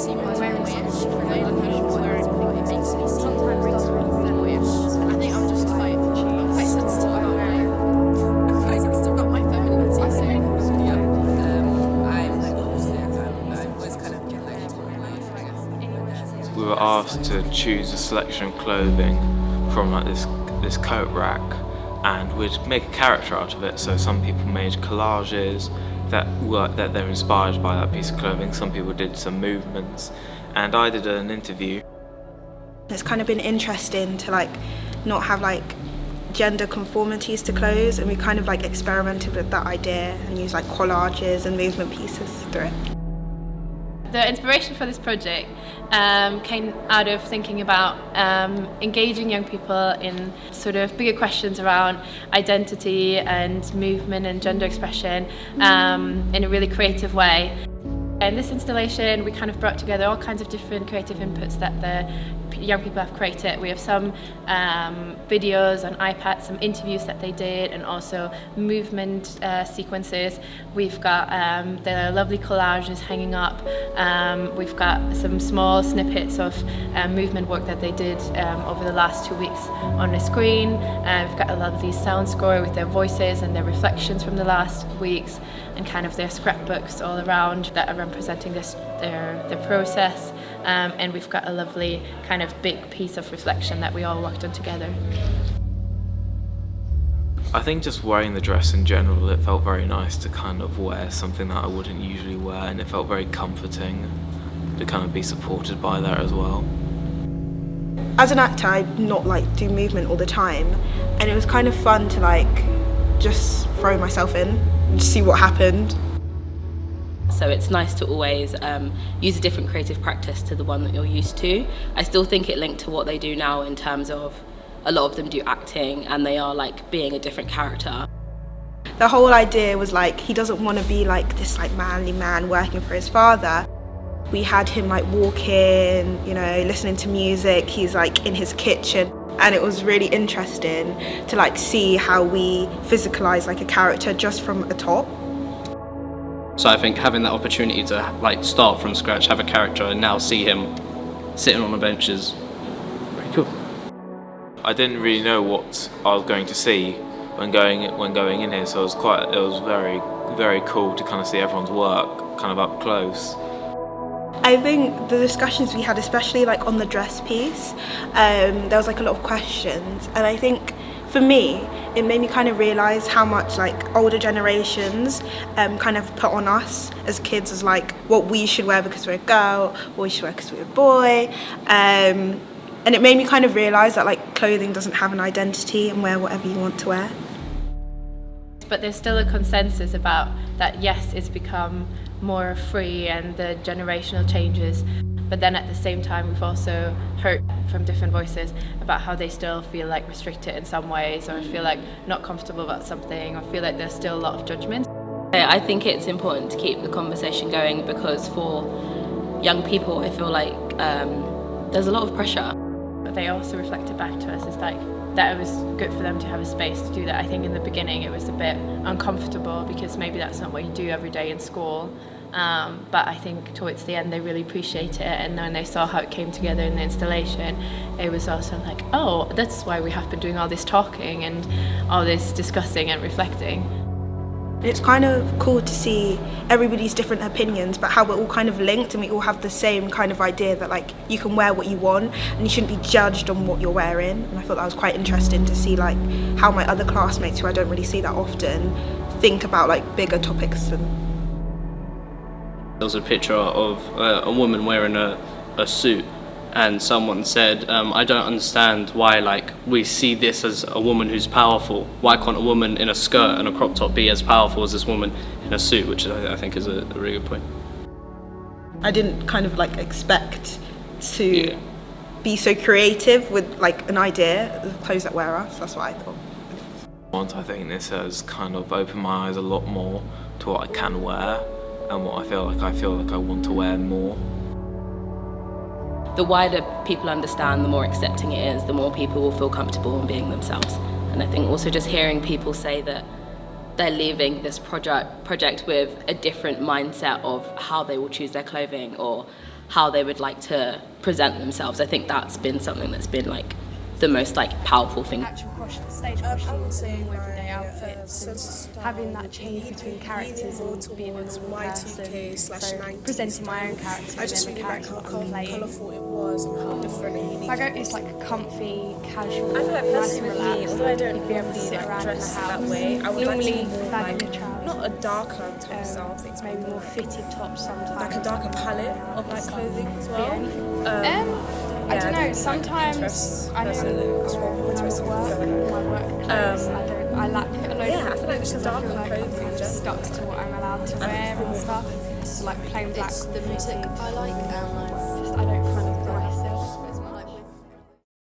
We were asked to choose a selection of clothing from like this coat rack, and we'd make a character out of it. So some people made collages that they're inspired by that piece of clothing. Some people did some movements, and I did an interview. It's kind of been interesting to like not have like gender conformities to clothes, and we kind of like experimented with that idea and used like collages and movement pieces through it. The inspiration for this project came out of thinking about engaging young people in sort of bigger questions around identity and movement and gender expression in a really creative way. In this installation, we kind of brought together all kinds of different creative inputs that the young people have created. We have some videos on iPads, some interviews that they did, and also movement sequences. We've got the lovely collages hanging up. We've got some small snippets of movement work that they did over the last 2 weeks on the screen. We've got a lovely sound score with their voices and their reflections from the last weeks, and kind of their scrapbooks all around that are representing their process. And we've got a lovely kind of big piece of reflection that we all worked on together. I think just wearing the dress in general, it felt very nice to kind of wear something that I wouldn't usually wear, and it felt very comforting to kind of be supported by that as well. As an actor, I not like do movement all the time, and it was kind of fun to like just throw myself in and see what happened. So it's nice to always use a different creative practice to the one that you're used to. I still think it linked to what they do now in terms of a lot of them do acting and they are like being a different character. The whole idea was like he doesn't want to be like this like manly man working for his father. We had him like walking, you know, listening to music. He's like in his kitchen, and it was really interesting to like see how we physicalize like a character just from a top. So I think having that opportunity to like start from scratch, have a character, and now see him sitting on a bench is pretty cool. I didn't really know what I was going to see when going in here, so it was very, very cool to kind of see everyone's work kind of up close. I think the discussions we had, especially like on the dress piece, there was like a lot of questions, and I think for me, it made me kind of realise how much like older generations kind of put on us as kids as like what we should wear because we're a girl, what we should wear because we're a boy. And it made me kind of realise that like clothing doesn't have an identity and wear whatever you want to wear. But there's still a consensus about that, yes, it's become more free and the generational changes. But then at the same time, we've also heard from different voices about how they still feel like restricted in some ways, or feel like not comfortable about something, or feel like there's still a lot of judgment. I think it's important to keep the conversation going because for young people, I feel like there's a lot of pressure. But they also reflected back to us is like that it was good for them to have a space to do that. I think in the beginning it was a bit uncomfortable because maybe that's not what you do every day in school. But I think towards the end they really appreciated it, and when they saw how it came together in the installation, it was also like, oh, that's why we have been doing all this talking and all this discussing and reflecting. It's kind of cool to see everybody's different opinions, but how we're all kind of linked and we all have the same kind of idea that like you can wear what you want and you shouldn't be judged on what you're wearing. And I thought that was quite interesting to see like how my other classmates, who I don't really see that often, think about like bigger topics. There was a picture of a woman wearing a suit, and someone said, I don't understand why like we see this as a woman who's powerful. Why can't a woman in a skirt and a crop top be as powerful as this woman in a suit? Which I think is a really good point. I didn't kind of like expect to be so creative with like an idea of clothes that wear us. That's what I thought. I think this has kind of opened my eyes a lot more to what I can wear and what I feel like I want to wear more. The wider people understand, the more accepting it is, the more people will feel comfortable in being themselves. And I think also just hearing people say that they're leaving this project with a different mindset of how they will choose their clothing or how they would like to present themselves. I think that's been something that's been like the most like powerful thing. Actual stage costumes and more everyday outfits, and having that change between characters and being a normal person. So presenting my own character and then the character that I'm playing. Colourful it was and how different and unique. I go, it's like comfy, casual, I feel like nice and personally, relaxed. although I don't You'd be able to normally sit around in the dress house. that way, I would Normally, like to be more bag in like, your trousers. not a darker type of style thing, Maybe more fitted tops sometimes. like a darker palette of like clothing as well. I don't know. Sometimes I know when I'm at work, my work clothes, I lack a load Yeah, I of feel like it's because I darker feel like I'm clothing kind of just stuck to what I'm allowed to wear and stuff. So like plain black. It's the music I like and I don't find